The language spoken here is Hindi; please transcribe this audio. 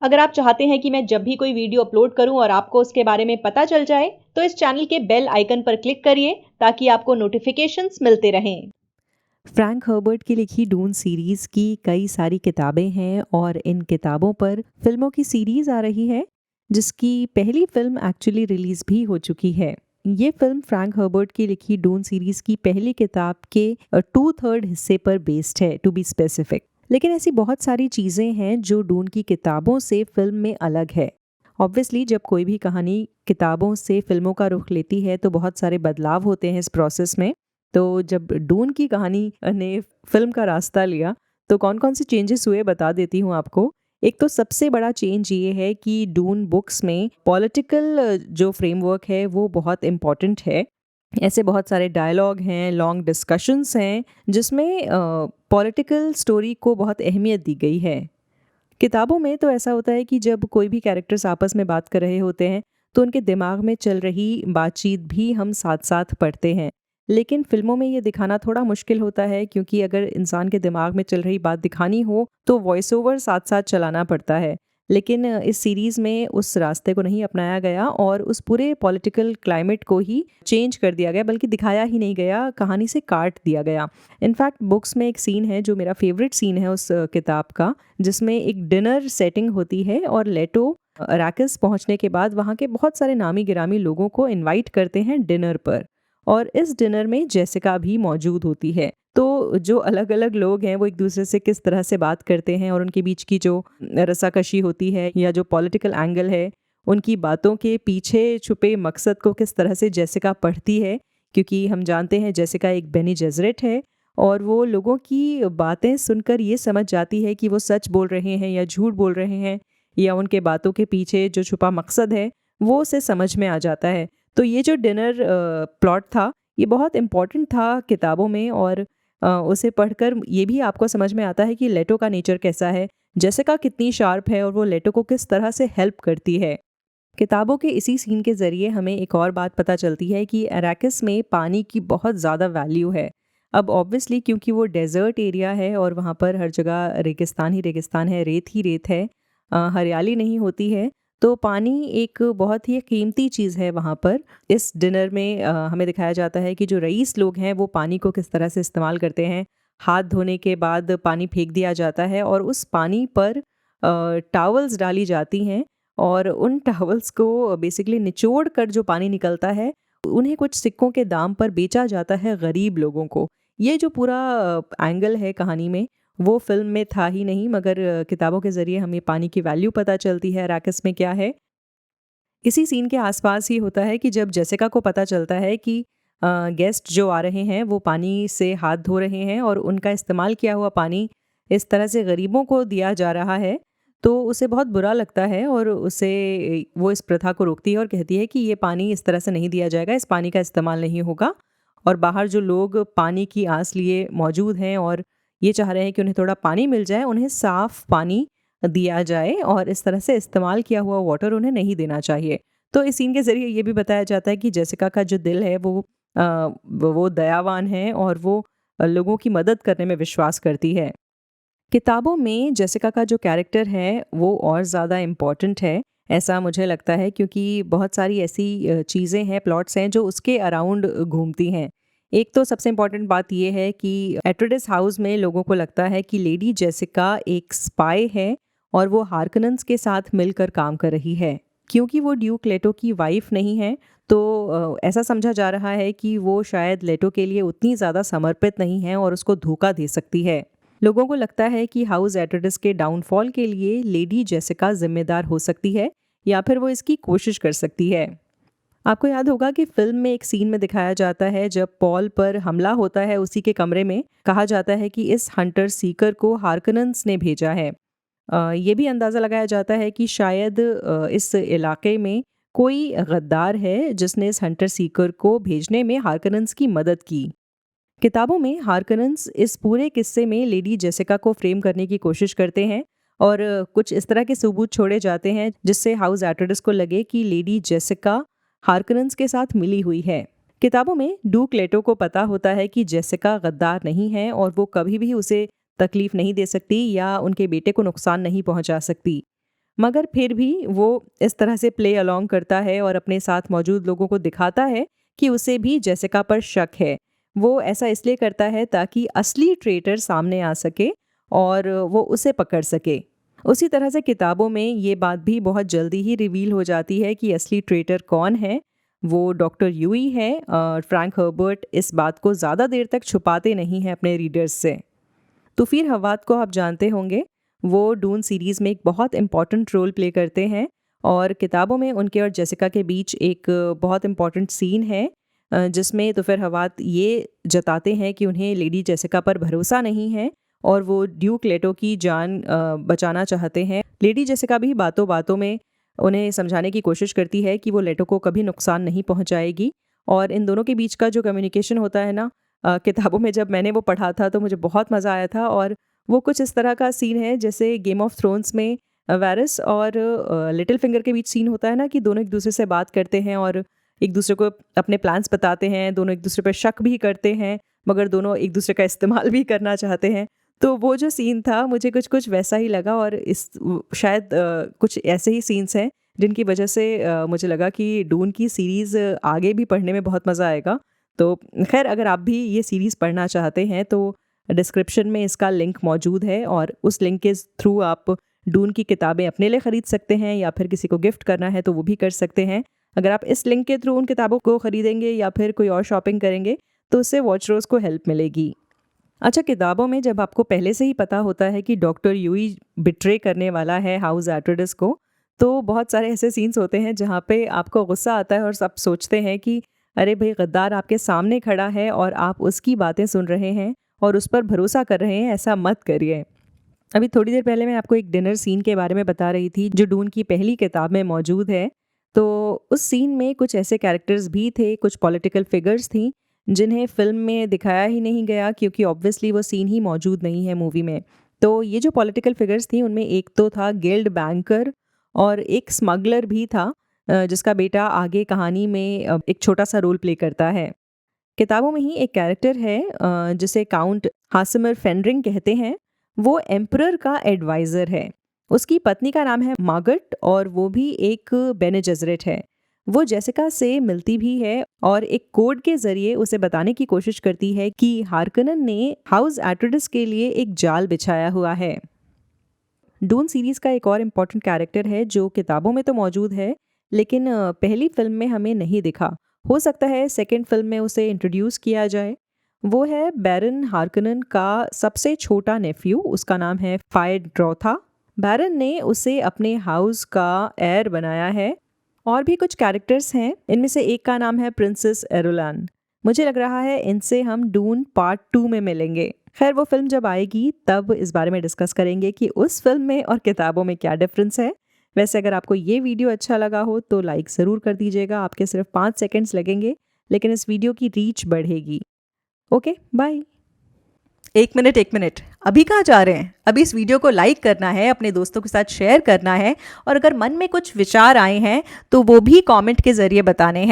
अगर आप चाहते हैं कि मैं जब भी कोई वीडियो अपलोड करूं और आपको उसके बारे में पता चल जाए, तो इस चैनल के बेल आइकन पर क्लिक करिए ताकि आपको नोटिफिकेशंस मिलते रहें। फ्रैंक हर्बर्ट की लिखी डून सीरीज की कई सारी किताबें हैं और इन किताबों पर फिल्मों की सीरीज आ रही है, जिसकी पहली फिल्म एक्चुअली रिलीज भी हो चुकी है। ये फिल्म फ्रैंक हर्बर्ट की लिखी डून सीरीज की पहली किताब के 2/3 हिस्से पर बेस्ड है, टू बी स्पेसिफिक। लेकिन ऐसी बहुत सारी चीज़ें हैं जो डून की किताबों से फिल्म में अलग है। ऑब्वियसली जब कोई भी कहानी किताबों से फिल्मों का रुख लेती है तो बहुत सारे बदलाव होते हैं इस प्रोसेस में। तो जब डून की कहानी ने फिल्म का रास्ता लिया तो कौन-कौन से चेंजेस हुए बता देती हूँ आपको। एक तो सबसे बड़ा चेंज ये है कि डून बुक्स में पॉलिटिकल जो फ्रेमवर्क है वो बहुत इम्पोर्टेंट है। ऐसे बहुत सारे डायलॉग हैं, लॉन्ग डिस्कशंस हैं जिसमें पॉलिटिकल स्टोरी को बहुत अहमियत दी गई है। किताबों में तो ऐसा होता है कि जब कोई भी कैरेक्टर्स आपस में बात कर रहे होते हैं तो उनके दिमाग में चल रही बातचीत भी हम साथ साथ पढ़ते हैं। लेकिन फिल्मों में ये दिखाना थोड़ा मुश्किल होता है, क्योंकि अगर इंसान के दिमाग में चल रही बात दिखानी हो तो वॉइस ओवर साथ साथ चलाना पड़ता है। लेकिन इस सीरीज़ में उस रास्ते को नहीं अपनाया गया और उस पूरे पॉलिटिकल क्लाइमेट को ही चेंज कर दिया गया, बल्कि दिखाया ही नहीं गया, कहानी से काट दिया गया। इनफैक्ट बुक्स में एक सीन है जो मेरा फेवरेट सीन है उस किताब का, जिसमें एक डिनर सेटिंग होती है और लेटो अराकिस पहुंचने के बाद वहाँ के बहुत सारे नामी गिरामी लोगों को इनवाइट करते हैं डिनर पर, और इस डिनर में जेसिका भी मौजूद होती है। तो जो अलग अलग लोग हैं वो एक दूसरे से किस तरह से बात करते हैं और उनके बीच की जो रसाकशी होती है या जो पॉलिटिकल एंगल है, उनकी बातों के पीछे छुपे मकसद को किस तरह से जेसिका पढ़ती है। क्योंकि हम जानते हैं जेसिका एक बेनी जेजरेट है और वो लोगों की बातें सुनकर ये समझ जाती है कि वो सच बोल रहे हैं या झूठ बोल रहे हैं, या उनके बातों के पीछे जो छुपा मकसद है वो उसे समझ में आ जाता है। तो ये जो डिनर प्लॉट था ये बहुत इम्पॉर्टेंट था किताबों में, और उसे पढ़कर ये भी आपको समझ में आता है कि लेटो का नेचर कैसा है, जेसिका कितनी शार्प है और वो लेटो को किस तरह से हेल्प करती है। किताबों के इसी सीन के ज़रिए हमें एक और बात पता चलती है कि अराकिस में पानी की बहुत ज़्यादा वैल्यू है। अब ऑब्वियसली क्योंकि वो डेज़र्ट एरिया है और वहाँ पर हर जगह रेगिस्तान ही रेगिस्तान है, रेत ही रेत है, हरियाली नहीं होती है, तो पानी एक बहुत ही कीमती चीज़ है वहाँ पर। इस डिनर में हमें दिखाया जाता है कि जो रईस लोग हैं वो पानी को किस तरह से इस्तेमाल करते हैं। हाथ धोने के बाद पानी फेंक दिया जाता है और उस पानी पर टॉवल्स डाली जाती हैं, और उन टॉवल्स को बेसिकली निचोड़ कर जो पानी निकलता है उन्हें कुछ सिक्कों के दाम पर बेचा जाता है गरीब लोगों को। ये जो पूरा एंगल है कहानी में वो फिल्म में था ही नहीं, मगर किताबों के ज़रिए हमें पानी की वैल्यू पता चलती है, अराकिस में क्या है। इसी सीन के आसपास ही होता है कि जब जेसिका को पता चलता है कि गेस्ट जो आ रहे हैं वो पानी से हाथ धो रहे हैं और उनका इस्तेमाल किया हुआ पानी इस तरह से गरीबों को दिया जा रहा है, तो उसे बहुत बुरा लगता है और उसे वो इस प्रथा को रोकती है और कहती है कि ये पानी इस तरह से नहीं दिया जाएगा, इस पानी का इस्तेमाल नहीं होगा। और बाहर जो लोग पानी की आस लिए मौजूद हैं और ये चाह रहे हैं कि उन्हें थोड़ा पानी मिल जाए, उन्हें साफ़ पानी दिया जाए और इस तरह से इस्तेमाल किया हुआ वाटर उन्हें नहीं देना चाहिए। तो इस सीन के ज़रिए ये भी बताया जाता है कि जेसिका का जो दिल है वो दयावान है और वो लोगों की मदद करने में विश्वास करती है। किताबों में जेसिका का जो कैरेक्टर है वो और ज़्यादा इम्पोर्टेंट है, ऐसा मुझे लगता है, क्योंकि बहुत सारी ऐसी चीज़ें हैं, प्लॉट्स हैं जो उसके अराउंड घूमती हैं। एक तो सबसे इम्पोर्टेंट बात ये है कि एट्रोडिस हाउस में लोगों को लगता है कि लेडी जेसिका एक स्पाई है और वो हार्कनेंस के साथ मिलकर काम कर रही है। क्योंकि वो ड्यूक लेटो की वाइफ नहीं है तो ऐसा समझा जा रहा है कि वो शायद लेटो के लिए उतनी ज़्यादा समर्पित नहीं है और उसको धोखा दे सकती है। लोगों को लगता है कि हाउस एट्रोडिस के डाउनफॉल के लिए लेडी जेसिका जिम्मेदार हो सकती है या फिर वो इसकी कोशिश कर सकती है। आपको याद होगा कि फिल्म में एक सीन में दिखाया जाता है जब पॉल पर हमला होता है, उसी के कमरे में कहा जाता है कि इस हंटर सीकर को हार्कनेंस ने भेजा है। ये भी अंदाज़ा लगाया जाता है कि शायद इस इलाके में कोई गद्दार है जिसने इस हंटर सीकर को भेजने में हार्कनेंस की मदद की। किताबों में हार्कनेंस इस पूरे किस्से में लेडी जेसिका को फ्रेम करने की कोशिश करते हैं और कुछ इस तरह के सबूत छोड़े जाते हैं जिससे हाउस एट्रोडिस को लगे कि लेडी जेसिका हार्कनेंस के साथ मिली हुई है। किताबों में डूक लेटो को पता होता है कि जेसिका गद्दार नहीं है और वो कभी भी उसे तकलीफ नहीं दे सकती या उनके बेटे को नुकसान नहीं पहुंचा सकती। मगर फिर भी वो इस तरह से प्ले अलोंग करता है और अपने साथ मौजूद लोगों को दिखाता है कि उसे भी जेसिका पर शक है। वो ऐसा इसलिए करता है ताकि असली ट्रेटर सामने आ सके और वो उसे पकड़ सके। उसी तरह से किताबों में ये बात भी बहुत जल्दी ही रिवील हो जाती है कि असली ट्रेटर कौन है। वो डॉक्टर यूई है। फ्रैंक हर्बर्ट इस बात को ज़्यादा देर तक छुपाते नहीं हैं अपने रीडर्स से। तो फिर हवात को आप जानते होंगे, वो डून सीरीज़ में एक बहुत इम्पॉर्टेंट रोल प्ले करते हैं और किताबों में उनके और जेसिका के बीच एक बहुत इम्पॉर्टेंट सीन है जिसमें तो फिर हवात ये जताते हैं कि उन्हें लेडी जेसिका पर भरोसा नहीं है और वो ड्यूक लेटो की जान बचाना चाहते हैं। लेडी जेसिका भी बातों बातों में उन्हें समझाने की कोशिश करती है कि वो लेटो को कभी नुकसान नहीं पहुंचाएगी। और इन दोनों के बीच का जो कम्युनिकेशन होता है ना, किताबों में जब मैंने वो पढ़ा था तो मुझे बहुत मज़ा आया था। और वो कुछ इस तरह का सीन है जैसे गेम ऑफ थ्रोन्स में वारिस और लिटिल फिंगर के बीच सीन होता है ना, कि दोनों एक दूसरे से बात करते हैं और एक दूसरे को अपने प्लान्स बताते हैं, दोनों एक दूसरे पर शक भी करते हैं मगर दोनों एक दूसरे का इस्तेमाल भी करना चाहते हैं। तो वो जो सीन था मुझे कुछ कुछ वैसा ही लगा और शायद कुछ ऐसे ही सीन्स हैं जिनकी वजह से मुझे लगा कि डून की सीरीज़ आगे भी पढ़ने में बहुत मज़ा आएगा। तो खैर, अगर आप भी ये सीरीज़ पढ़ना चाहते हैं तो डिस्क्रिप्शन में इसका लिंक मौजूद है और उस लिंक के थ्रू आप डून की किताबें अपने लिए ख़रीद सकते हैं या फिर किसी को गिफ्ट करना है तो वो भी कर सकते हैं। अगर आप इस लिंक के थ्रू उन किताबों को ख़रीदेंगे या फिर कोई और शॉपिंग करेंगे तो उससे वॉच रोज़ को हेल्प मिलेगी। अच्छा, किताबों में जब आपको पहले से ही पता होता है कि डॉक्टर यूई बिट्रे करने वाला है हाउस एट्रेडिस को, तो बहुत सारे ऐसे सीन्स होते हैं जहाँ पे आपको गुस्सा आता है और सब सोचते हैं कि अरे भाई, गद्दार आपके सामने खड़ा है और आप उसकी बातें सुन रहे हैं और उस पर भरोसा कर रहे हैं, ऐसा मत करिए। अभी थोड़ी देर पहले मैं आपको एक डिनर सीन के बारे में बता रही थी जो डून की पहली किताब में मौजूद है। तो उस सीन में कुछ ऐसे कैरेक्टर्स भी थे, कुछ पॉलिटिकल फिगर्स थी जिन्हें फिल्म में दिखाया ही नहीं गया क्योंकि ऑब्वियसली वो सीन ही मौजूद नहीं है मूवी में। तो ये जो पॉलिटिकल फिगर्स थी उनमें एक तो था गिल्ड बैंकर और एक स्मगलर भी था जिसका बेटा आगे कहानी में एक छोटा सा रोल प्ले करता है। किताबों में ही एक कैरेक्टर है जिसे काउंट हासिमर फेनरिंग कहते हैं। वो एम्परर का एडवाइज़र है। उसकी पत्नी का नाम है मार्गरेट और वो भी एक बेने जेसरेट है। वो जेसिका से मिलती भी है और एक कोड के जरिए उसे बताने की कोशिश करती है कि हार्कनन ने हाउस एट्रेडिस के लिए एक जाल बिछाया हुआ है। डून सीरीज़ का एक और इम्पॉर्टेंट कैरेक्टर है जो किताबों में तो मौजूद है लेकिन पहली फिल्म में हमें नहीं दिखा। हो सकता है सेकेंड फिल्म में उसे इंट्रोड्यूस किया जाए। वो है बैरन हार्कनन का सबसे छोटा नेफ्यू, उसका नाम है फायर ड्रॉथा। बैरन ने उसे अपने हाउस का एयर बनाया है। और भी कुछ कैरेक्टर्स हैं, इनमें से एक का नाम है प्रिंसेस एरोलान। मुझे लग रहा है इनसे हम डून पार्ट 2 में मिलेंगे। खैर, वो फिल्म जब आएगी तब इस बारे में डिस्कस करेंगे कि उस फिल्म में और किताबों में क्या डिफरेंस है। वैसे अगर आपको ये वीडियो अच्छा लगा हो तो लाइक ज़रूर कर दीजिएगा। आपके सिर्फ 5 सेकेंड्स लगेंगे लेकिन इस वीडियो की रीच बढ़ेगी। Okay, bye. एक मिनट, अभी कहाँ जा रहे हैं? अभी इस वीडियो को लाइक करना है, अपने दोस्तों के साथ शेयर करना है और अगर मन में कुछ विचार आए हैं तो वो भी कमेंट के जरिए बताने हैं।